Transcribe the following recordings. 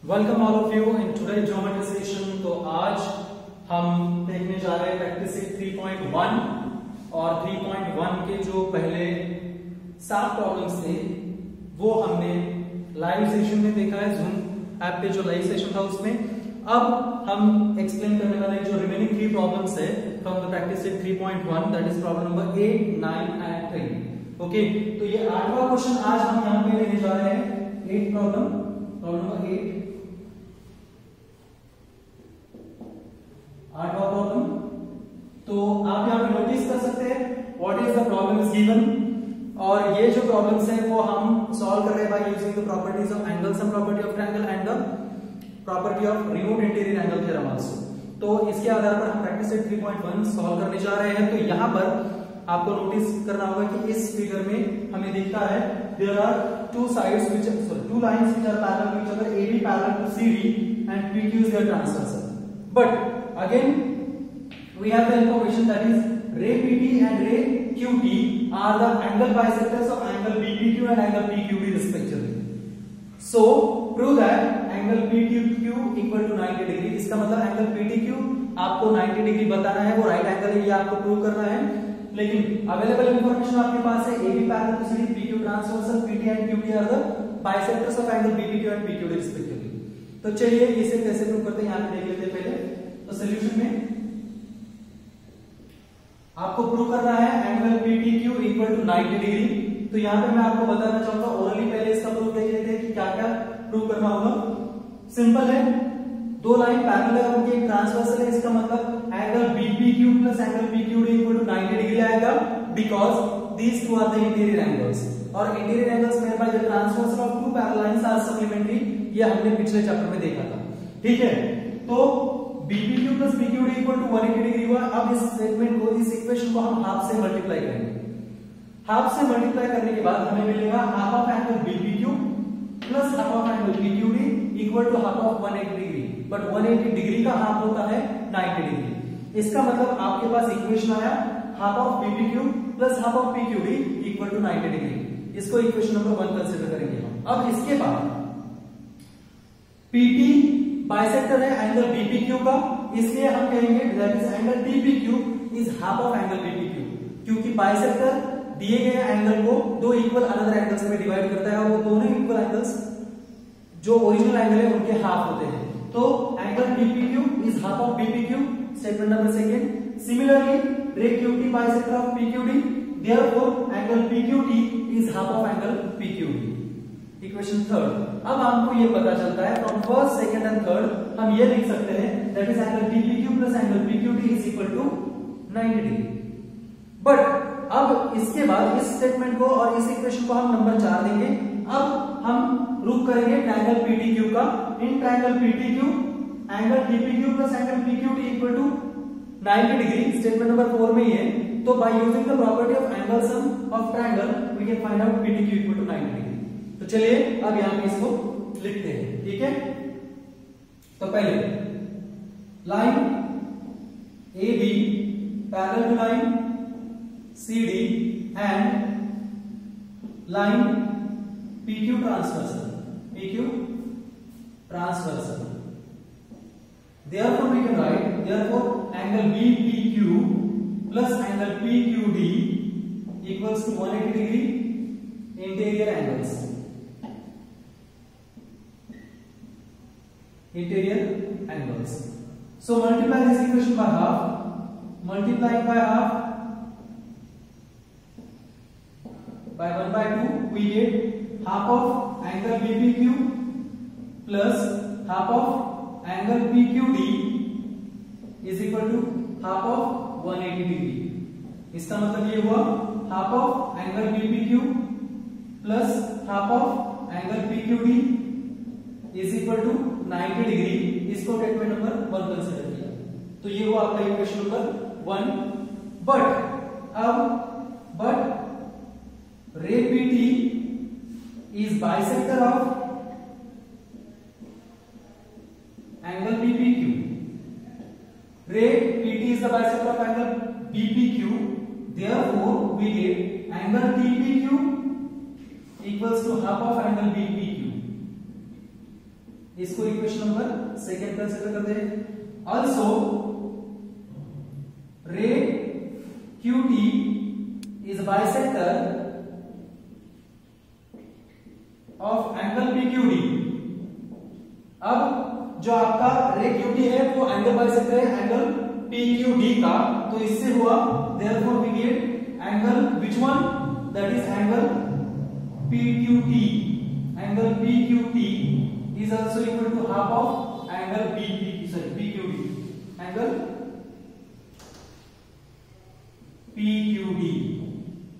Welcome all of you in today geometry session. तो आज हम देखने जा रहे हैं प्रैक्टिस सेट 3.1 और 3.1 के जो पहले 7 प्रॉब्लम्स थे वो हमने लाइव सेशन में देखा है, जूम ऐप पे जो लाइव सेशन था उसमें। अब हम एक्सप्लेन करने वाले जो रिमेनिंग 3 प्रॉब्लम्स है from the practice set 3.1, that is problem number 8, 9 and 10। Okay, तो ये 8वां क्वेश्चन आज हम यहाँ पे लेने जा रहे हैं। 8 प्रॉब्लम नंबर 8, 8वां प्रॉब्लम। तो आप यहाँ पे नोटिस कर सकते हैं what is the problem is given, और ये जो प्रॉब्लम्स है वो हम सॉल्व कर रहे हैं bye using the properties of angle, sum property of triangle and the property of remove interior angle theorem also. तो इसके आधार पर हम प्रैक्टिस सेट 3.1 सॉल्व करने जा रहे हैं। तो यहाँ पर आपको नोटिस करना होगा कि इस फिगर में हमें दिखता है there are two sides which two lines which are parallel to each other, AB parallel to CD and PQ is there transversal. But again we have the information that is ray PT and ray QT are the angle bisectors of angle BPQ and angle PQD respectively. So prove that angle PTQ equal to 90 degree। इसका मतलब angle PTQ आपको 90 degree बताना है, वो right angle है, ये आपको prove करना है। लेकिन अवेलेबल इंफॉर्मेशन आपके पास है AB parallel to CD, PQ transversal, PT and QT are the bisectors of angle BPQ and PQD respectively। तो चलिए इसे कैसे प्रूव करते हैं यहाँ पे देख लेते हैं पहले। तो सॉल्यूशन में आपको प्रूव करना है angle PTQ equal to 90 degree. तो यहां पे मैं आपको बताना चाहूंगा ओरली, पहले इसका प्रूफ देख लेते हैं कि क्या क्या प्रूव करना होगा। सिंपल है, दो लाइन पैरेलल है, उनके ट्रांसवर्सल है, इसका मतलब angle BPQ plus angle PQD equal to 90 degree आएगा because these two are the interior angles, और interior angles made by the transversal of two parallel lines are supplementary. ये हमने पिछले चैप्टर में देखा था, ठीक है। तो BPQ plus PQD equal to 180 degree हुआ। अब इस स्टेटमेंट को, इस इक्वेशन को हम हाफ से मल्टीप्लाई करेंगे। हाफ से मल्टीप्लाई करने के बाद हमें मिलेगा half of angle BPQ plus half of angle PQD equal to half of 180 degree. But 180 degree का हाफ होता है 90 डिग्री। इसका मतलब आपके पास इक्वेशन आया half of BPQ plus half of PQD equal to 90 degree. इसको इक्वेशन नंबर 1 कंसीडर करेंगे हम। अब इसके बाद PT बाइसेक्टर है एंगल BPQ का, इसलिए हम कहेंगे that is angle TPQ is half of angle BPQ, क्योंकि बाइसेक्टर दिए गए एंगल को दो इक्वल अनदर एंगल्स में डिवाइड करता है, और वो दोनों इक्वल एंगल्स जो ओरिजिनल एंगल है उनके हाफ होते हैं। तो angle TPQ is half of BPQ, statement number 2। Similarly रे QT bisector of PQD, therefore angle PQT is half of angle PQD। Equation 3। अब हमको ये पता चलता है from first, second and third हम ये लिख सकते हैं that is angle TPQ plus angle PQD is equal to 90 degree. But अब इसके बाद इस स्टेटमेंट को और इस इक्वेशन को हम नंबर 4 देंगे। अब हम प्रूव करेंगे ट्रायंगल PTQ का। In triangle PTQ angle TPQ plus angle PQD equal to 90 degree, statement number 4 में ही है। तो by using the property of angle sum of triangle we can find out PTQ equal to 90 degree. तो चलिए अब यहां पे इसको लिखते हैं, ठीक है। तो पहले line AB parallel to line CD and line PQ transversal, therefore we can write therefore angle BPQ plus angle PQD equals to 180 degree interior angles, So multiply this equation by half, multiplying by half by 1/2 we get half of angle BPQ plus half of angle PQD is equal to half of 180 degree। इसका मतलब ये हुआ half of angle BPQ plus half of angle PQD is equal to 90 degree. इसको statement number 1 consider किया। तो ये हुआ आपका इक्वेशन नंबर 1। बट रे PT is bisector of angle BPQ, रे PT is the bisector of angle BPQ, therefore we get angle TPQ equals to half of angle BPQ। इसको equation number second consider कर दे। Also रे QT is bisector of angle PQD। अब जो आपका रे QT है वो एंगल बाइसेक्टर है एंगल PQD का, तो इससे हुआ therefore we get angle which one, that is angle PQT. Angle PQT is also equal to half of angle PQD. Angle PQD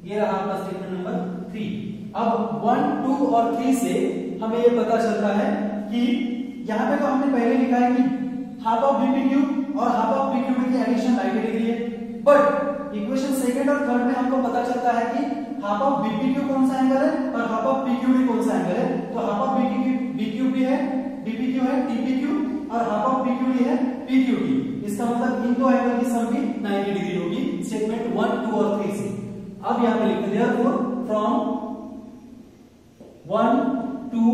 ये रहा आपका स्टेटमेंट नंबर 3। अब 1, 2 और 3 से हमें ये पता चलता है कि यहां पे तो हमने पहले लिखा है कि हाफ ऑफ BPQ और हाफ ऑफ PQD की एडिशन 90 डिग्री है, बट इक्वेशन सेकंड और थर्ड में हमको पता चलता है कि हाफ ऑफ BPQ कौन सा एंगल है और हाफ ऑफ PQD कौन सा एंगल है। तो हाफ ऑफ BPQ है DPQ है TPQ और हाफ ऑफ PQD है PQD। इसका मतलब इन दो एंगल की सम भी 90 डिग्री होगी स्टेटमेंट 1, 2 और 3 से। अब यहां पे लिखते हैं therefore from 1, 2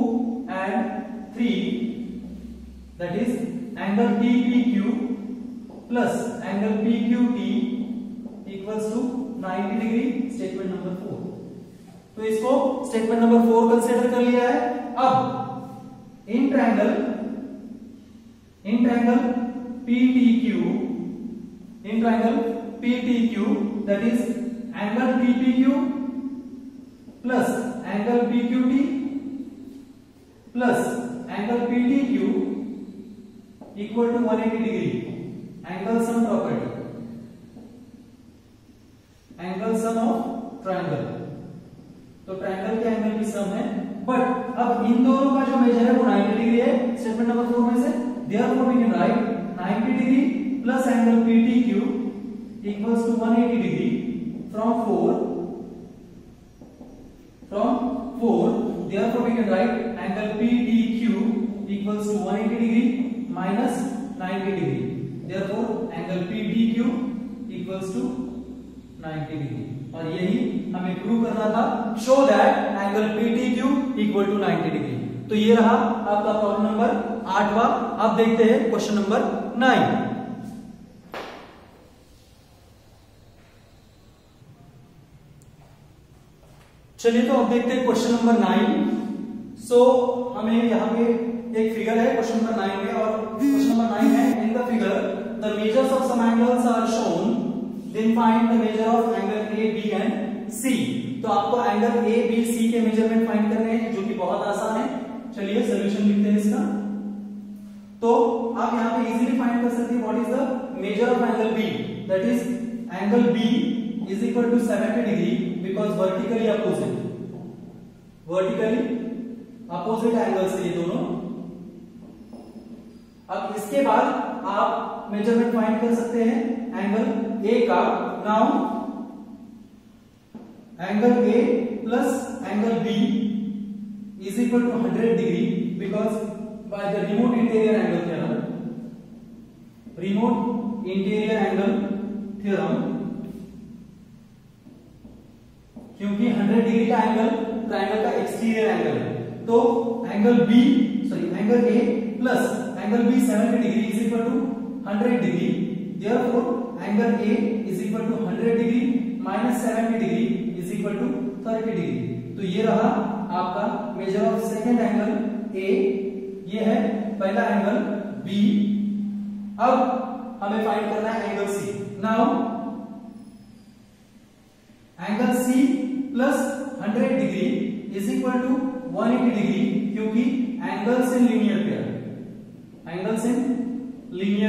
and 3 that is angle TPQ plus angle PQT equals to 90 degree statement number 4। तो इसको स्टेटमेंट नंबर 4 कंसीडर कर लिया है। अब इन triangle PTQ that is angle TPQ plus angle PQT plus angle PTQ equal to 180 degree। angle sum property, angle sum of triangle, तो triangle के angle की सम है, बट अब इन दोनों का जो मेजर है वो 90 डिग्री है स्टेटमेंट नंबर 4 में से। therefore we can write 90 degree plus angle PTQ equals to 180 degree from 4 therefore we can write angle PTQ equals to 180 degree minus 90 degree, therefore angle PTQ equals to 90 degree। और यही हमें prove करना था, show that angle PTQ equal to 90 degree. तो ये रहा आपका problem number 8वां। अब देखते हैं क्वेश्चन नंबर 9। चलिए तो अब देखते हैं क्वेश्चन नंबर 9। सो हमें यहाँ पे एक फिगर है क्वेश्चन नंबर 9 में, और क्वेश्चन नंबर 9 है in the figure the measures of some angles are shown then find the measure of angle A, B and C। तो आपको एंगल A, B, C के मेजरमेंट फाइंड करने हैं, जो कि बहुत आसान है। चलिए सोल्यूशन लिखते हैं इसका। तो आप यहाँ पे इजीली फाइंड कर सकते हैं what is the measure of angle B, that is angle B is equal to 70 degree because vertically opposite angles है ये दोनों। अब इसके बाद आप मेजरमेंट फाइंड कर सकते हैं एंगल A का। Now angle A plus angle B is equal to 100 degree because by the remote interior angle theorem, क्योंकि 100 डिग्री का एंगल ट्रायंगल का एक्सटीरियर एंगल है। तो angle A plus angle B 70 degree is equal to 100 degree, therefore angle A is equal to 100 degree minus 70 degree is equal to 30 degree. तो ये रहा आपका measure of second angle A, ये है पहला एंगल B। अब हमें फाइंड करना है angle C। Now angle C plus 100 degree is equal to 180 degree, क्योंकि एंगल्स इन लीनियर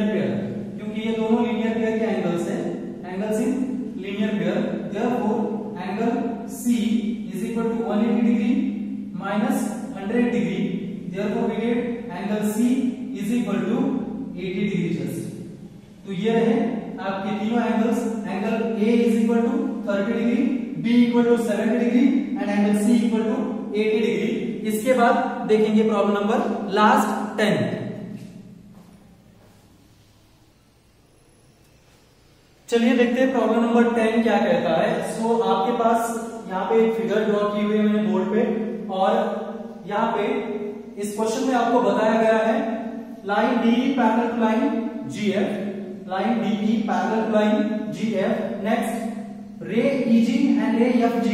पेयर, क्योंकि ये दोनों लीनियर पेयर के एंगल्स हैं, angles in linear pair. Therefore angle C is equal to 180 degree minus 100 degree, therefore we get angle C is equal to 80 degree just. तो ये रहे आपके तीनों angles, angle A is equal to 30 degree, B equal to 70 degree and angle C equal to 80 degree. इसके बाद देखेंगे problem number last 10। चलिए देखते हैं प्रॉब्लम नंबर 10 क्या कहता है। सो आपके पास यहाँ पे एक फिगर ड्रॉ की हुई है मैंने बोर्ड पे, और यहाँ पे इस क्वेश्चन में आपको बताया गया है line DE parallel to line GF, line DE parallel to line GF. Next, ray EG and ray FG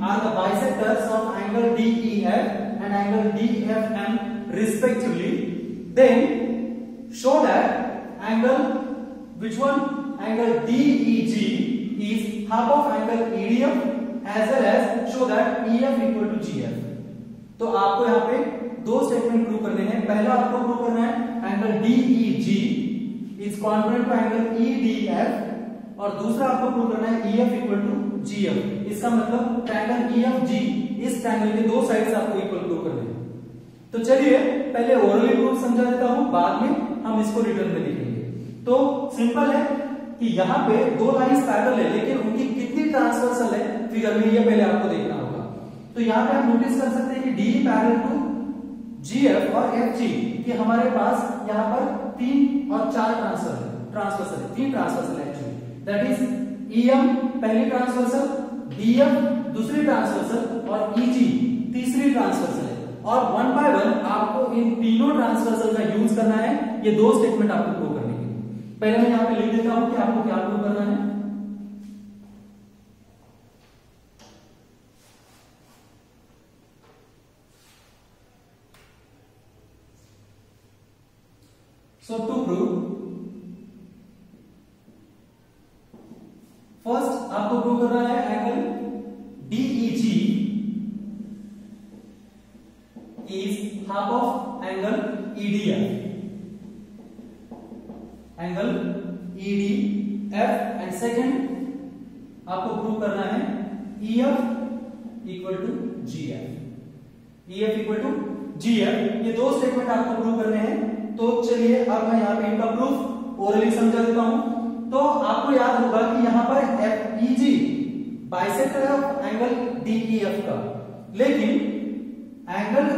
are the bisectors of angle DEF and angle DFM respectively. Then show that angle, which one? Angle DEG is half of angle EDF as well as show that EF equal to GF. तो आपको यहाँ पे दो statement prove करने हैं. पहला आपको prove करना है angle DEG is congruent to angle EDF और दूसरा आपको प्रूव करना है EF इक्वल टू GF. इसका मतलब ट्रायंगल EFG इस ट्रायंगल के दो साइड्स आपको इक्वल प्रूव करने हैं. तो चलिए पहले ओरली प्रूफ समझा देता हूं, बाद में हम इसको रिटर्न में लिखेंगे. तो सिंपल है कि यहाँ पे दो लाइंस पैरेलल है लेकिन उनकी कितनी ट्रांसवर्सल है फिगर में, ये पहले आपको देखना होगा. तो यहाँ पे आप नोटिस कर सकते हैं कि DE पैरेलल टू GF और FG कि हमारे पास यहाँ पर 3 और 4 ट्रांसवर्सल है, 3 ट्रांसवर्सल है एक्चुअली. दैट इज EM पहली ट्रांसवर्सल, DF दूसरी ट्रांसवर्सल और EG तीसरी ट्रांसवर्सल है. और 1 बाय 1 आपको इन तीनों ट्रांसवर्सल का यूज करना है ये दो स्टेटमेंट आपको प्रूव करने के लिए. पहले मैं यहाँ पे लिख देता हूं कि आपको क्या प्रूव करना है. So to prove, first आपको प्रूव करना है angle DEG is half of angle EDF. Angle EDF and second आपको प्रूव करना है EF equal to GF. EF equal to GF, ये दो स्टेटमेंट आपको प्रूव करने हैं. तो चलिए अब मैं यहाँ पे इनका प्रूफ ओरली समझा देता हूं. तो आपको याद होगा कि यहाँ पर FEG बाइसेक्टर है एंगल DEF का, लेकिन एंगल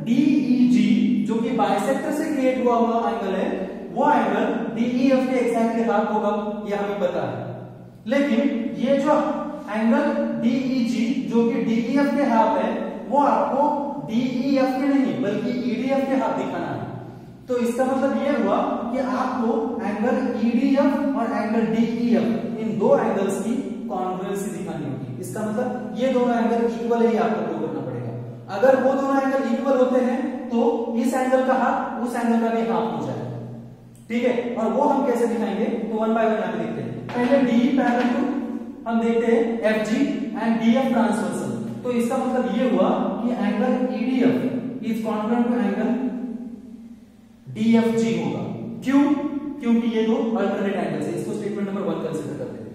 DEG जो कि बाइसेक्टर से क्रिएट हुआ एंगल है वो एंगल DEF के एग्जैक्टली हाफ होगा, ये हमें पता है. लेकिन ये जो एंगल DEG जो कि DEF के हाफ है वो आपको DEF के नहीं बल्कि EDF के हाफ दिखाना है. तो इसका मतलब ये हुआ कि आपको एंगल EDF और एंगल DEF इन दो एंगल्स की कॉन्ग्रुएंसी दिखानी होगी. इसका मतलब ये दोनों एंगल इक्वल है, ये आपको प्रूव करना पड़ेगा. अगर वो दोनों एंगल इक्वल होते हैं तो इस एंगल का हाफ उस एंगल का भी हाफ हो जाएगा. ठीक है, और वो हम कैसे दिखाएंगे तो 1 बाय 1 यहां पे देखते हैं. पहले DE पैरेलल टू हम देखते हैं FG एंड DF ट्रांसवर्सल. तो इसका मतलब ये हुआ कि angle EDF is congruent to angle DFG होगा. क्यों? क्योंकि ये दो अल्टरनेट एंगल्स है. इसको स्टेटमेंट नंबर 1 कंसीडर करते हैं.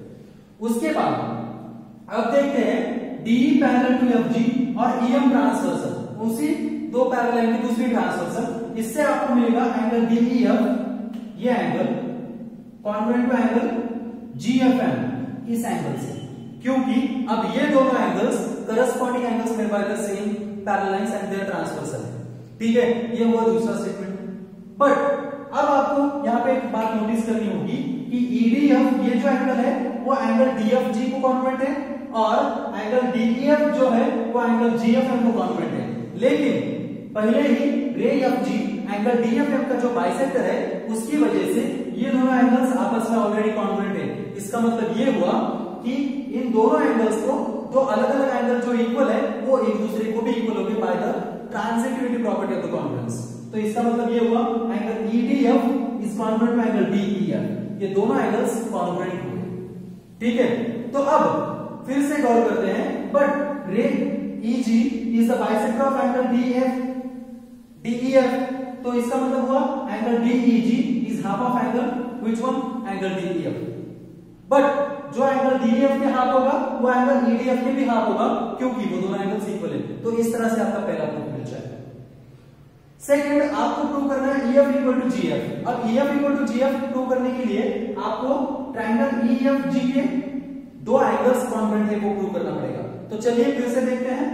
उसके बाद अब देखते हैं DE पैरेलल टू FG और EM ट्रांसवर्सल, उसी दो पैरेलल लाइन की दूसरी ट्रांसवर्सल. इससे आपको मिलेगा एंगल DEF, ये angle congruent to angle GFM इस एंगल से, क्योंकि अब ये दोनों angles corresponding angles made by the same parallel lines and their transversal है. ठीक है, ये हुआ दूसरा स्टेटमेंट. बट अब आपको यहाँ पे एक बात नोटिस करनी होगी कि EDF ये जो एंगल है वो एंगल DFG को कॉन्ग्रुएंट है और एंगल DEF जो है वो एंगल GFM को कॉन्ग्रुएंट है. लेकिन पहले ही रे FG एंगल DFM का जो बाइसेक्टर है उसकी वजह से ये दोनों एंगल्स आपस में ऑलरेडी कॉन्ग्रुएंट है. इसका मतलब ये हुआ कि इन दोनों एंगल्स को दो अलग अलग एंगल जो इक्वल है वो एक दूसरे को भी इक्वल होंगे by the transitivity property of the congruence. तो इसका मतलब ये हुआ angle EDF is congruent to angle DEF, ये दोनों एंगल्स कॉन्ग्रुएंट हुए. ठीक है, तो अब फिर से गौर करते हैं. बट रे EG is the bisector of angle DEF. तो इसका मतलब हुआ angle DEG is half of angle which one, angle DEF. But जो एंगल DEF के हाफ होगा वो एंगल EDF के भी हाफ होगा क्योंकि वो दोनों एंगल्स इक्वल है. तो इस तरह से आपका पहला प्रूफ मिल जाएगा. सेकंड आपको प्रूव करना है EF इक्वल टू GF. अब EF equal to GF prove करने के लिए आपको ट्रायंगल EFG के दो एंगल्स कॉन्ग्रुएंट है वो प्रूव करना पड़ेगा. तो चलिए फिर से देखते हैं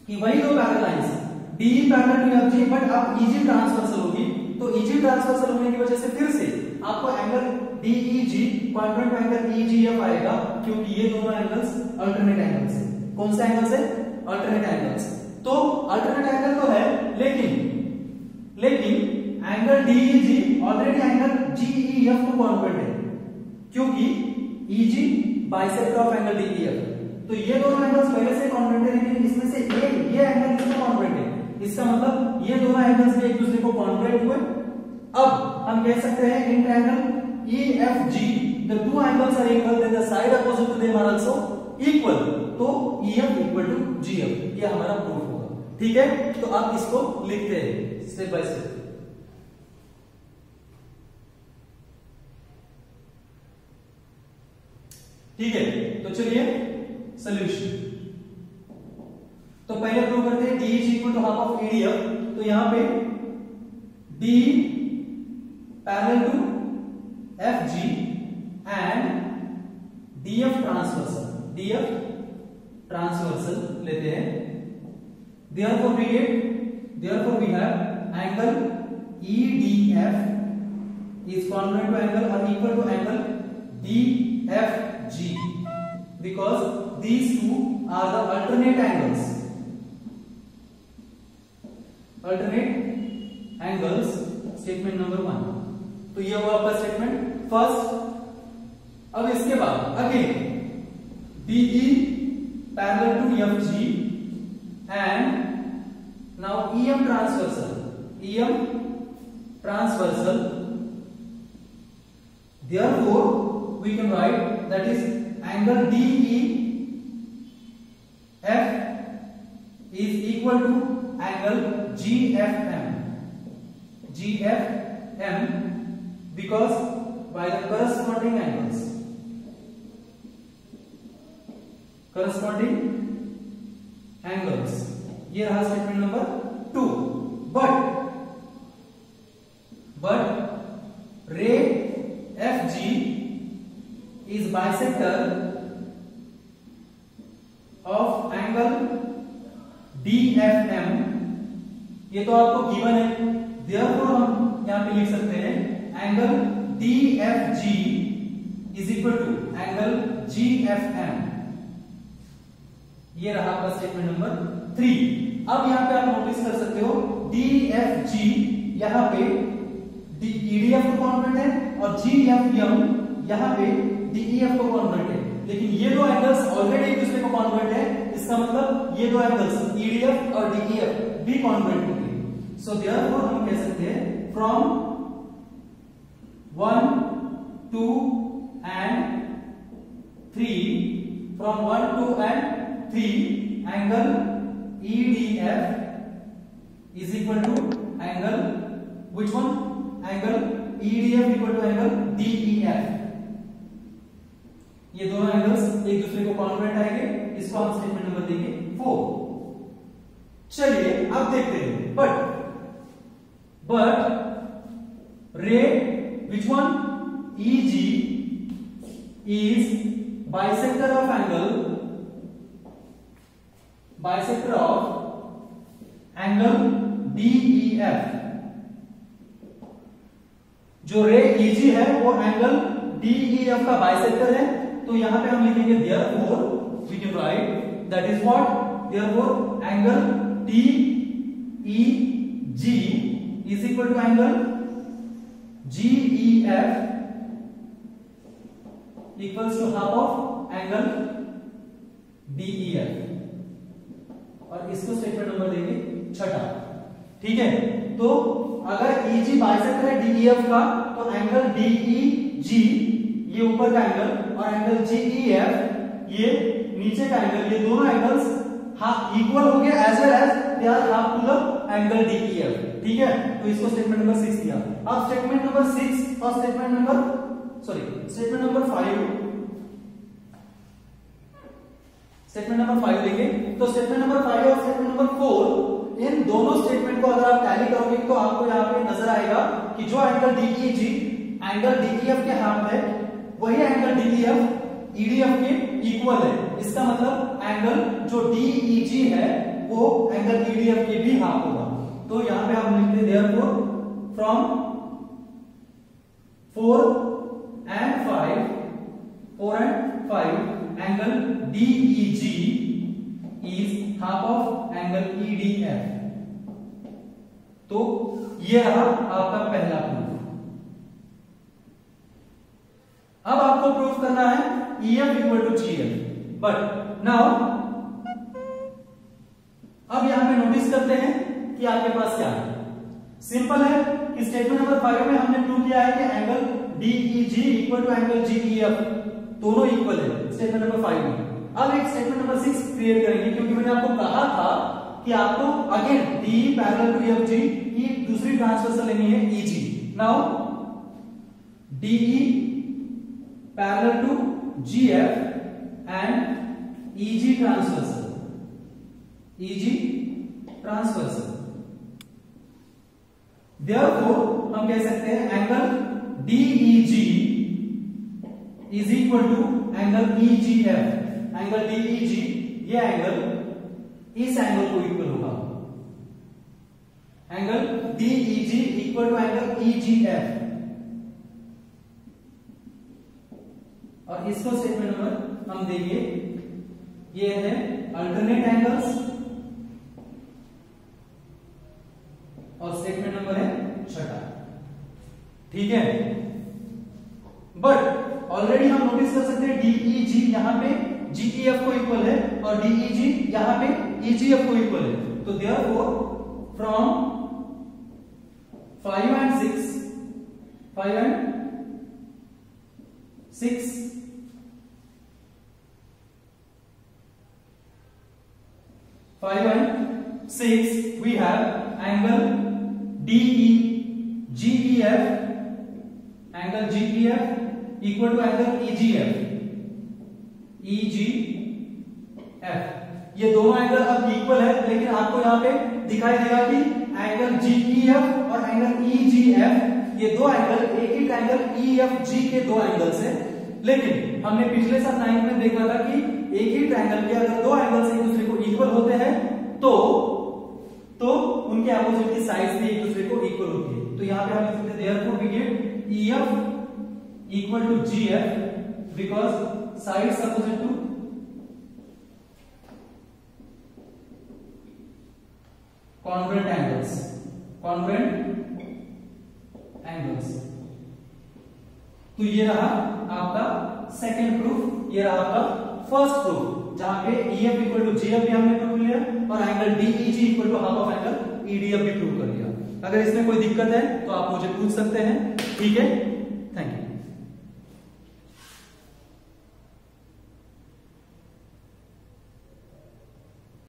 कि वही दो parallel lines DE parallel to FG but अब EG ट्रांसवर्सल होगी. तो EG ट्रांसवर्सल होने की वजह से फिर से आपको angle DEG congruent to angle EGF आएगा क्योंकि ये दोनों एंगल्स अल्टरनेट एंगल्स हैं. कौन सा एंगल्स है? Alternate angles. तो अल्टरनेट एंगल तो है लेकिन angle DEG already angle GEF को कॉन्ग्रुएंट है, क्योंकि easy bisector of angle DEF. तो ये दोनों एंगल्स पहले से कॉन्ग्रुएंट है, लेकिन इसमें से ये एंगल इसमें कॉन्ग्रुएंट है। इसका मतलब ये दोनों एंगल्स भी एक दूसरे को कॉन्ग्रुएंट हुए। अब हम कह सकते हैं in triangle EFG the two angles are equal, then the side opposite to them are also equal, तो EF equal to GF, ये हमारा प्रूफ होगा। ठीक है, तो आप इसको लिखते हैं स्टेप बाय स्टेप। ठीक है, तो चलिए सॉल्यूशन। तो पहले प्रूव करते हैं D is equal to half of EDF। तो यहां पे D parallel to FG and DF transversal लेते हैं। Therefore we have angle EDF is congruent to angle or equal to angle DFG because these two are the alternate angles statement number 1। तो ये हुआ आपका statement first. अब इसके बाद again DE parallel to FG and now EM transversal therefore we can write that is angle DEF is equal to angle GFM because by the corresponding angles ये रहा statement number 2। but ray FG is bisector of angle DFM, ये तो आपको given है। therefore हम यहां पे लिख सकते हैं angle DFG is equal to angle GFM। ये रहा आपका स्टेटमेंट नंबर 3। अब यहां पे आप नोटिस कर सकते हो DFG यहां पे EDF को कॉन्ग्रुएंट है और GFM यहां पे DEF को कॉन्ग्रुएंट है, लेकिन ये दो एंगल्स ऑलरेडी एक दूसरे को कॉन्ग्रुएंट है। इसका मतलब ये दो एंगल्स EDF और DEF भी कॉन्ग्रुएंट होंगे। सो देयरफॉर हम कह सकते हैं from 1, 2 and 3 from 1, 2 and 3 angle EDF is equal to angle which one? Angle EDF equal to angle DEF। ये दोनों एंगल्स एक दूसरे को कॉन्ग्रुएंट आएंगे। इसको हम स्टेटमेंट नंबर देंगे 4। चलिए अब देखते हैं बट रे which one? EG is bisector of angle DEF। जो रे EG है वो एंगल DEF का बाइसेक्टर है। तो यहां पे हम लिखेंगे therefore we can write that is what? therefore angle DEG is equal to angle GEF equals to half of angle DEF और इसको स्टेटमेंट नंबर देंगे 6। ठीक है, तो अगर EG बाइसेक्टर है DEF का तो एंगल DEG ये ऊपर का एंगल और एंगल GEF ये नीचे का एंगल, ये दोनों एंगल्स हाफ इक्वल हो गए as well as they are half to the angle DEF। ठीक है, तो इसको स्टेटमेंट नंबर 6 दिया। अब स्टेटमेंट नंबर 6 और स्टेटमेंट नंबर 5 देंगे। तो स्टेटमेंट नंबर 5 और स्टेटमेंट नंबर 4 इन दोनों स्टेटमेंट को अगर आप टैली करोगे तो आपको यहाँ पे नजर आएगा कि जो एंगल DEG एंगल DEF के हाफ है वही एंगल DEF EDF के इक्वल है। इसका मतलब एंगल जो DEG है वो एंगल EDF के भी हाफ होगा। तो यहां पे हम लिखते हैं therefore from 4 and 5 angle DEG is half of angle EDF तो ये रहा आपका पहला प्रूफ। अब आपको प्रूफ करना है EF equal to GF, but now अब यहां पे नोटिस करते हैं कि आपके पास क्या है। सिंपल है कि स्टेटमेंट नंबर 5 में हमने प्रूव किया है कि angle DEG equal to angle GEF दोनों इक्वल है स्टेटमेंट नंबर 5 में। अब एक स्टेटमेंट नंबर 6 क्रिएट करेंगे, क्योंकि मैंने आपको कहा था कि आपको again DE parallel to EFG की दूसरी ट्रांसवर्सल लेनी है EG। Now DE parallel to GF and EG transversal, EG transversal. Therefore हम कह सकते हैं angle DEG is equal to angle EGF। Angle DEG ये एंगल इस एंगल को इक्वल होगा। Angle DEG equal to angle EGF। और इसको स्टेटमेंट नंबर हम देंगे, ये है अल्टरनेट एंगल्स, और स्टेटमेंट नंबर है छठा। ठीक है, बट ऑलरेडी हम नोटिस कर सकते हैं DEG यहां पे GEF को इक्वल है और DEG यहां पे EGF को इक्वल है। तो therefore from 5 and 6 5 and 6 we have angle GEF equal to angle EGF। ये दोनों एंगल अब इक्वल है, लेकिन आपको यहाँ पे दिखाई देगा कि एंगल GEF और एंगल EGF ये दो एंगल एक ही एंगल EFG के दो एंगल्स है। लेकिन हमने पिछले साल 9th में देखा था कि एक ही ट्रायंगल के अगर दो एंगल्स एक दूसरे को इक्वल होते हैं तो उनके अपोजिट की साइड्स भी एक दूसरे को इक्वल होती है। तो यहाँ पे हम लिख सकते हैं therefore we get EF equal to GF because sides opposite to congruent angles. तो ये रहा आपका सेकंड प्रूफ, ये रहा आपका फर्स्ट प्रूफ, जहां पे EF इक्वल टू GF भी हमने प्रूव किया और angle DEG equal to half of angle EDF भी प्रूव कर दिया। अगर इसमें कोई दिक्कत है तो आप मुझे पूछ सकते हैं, ठीक है।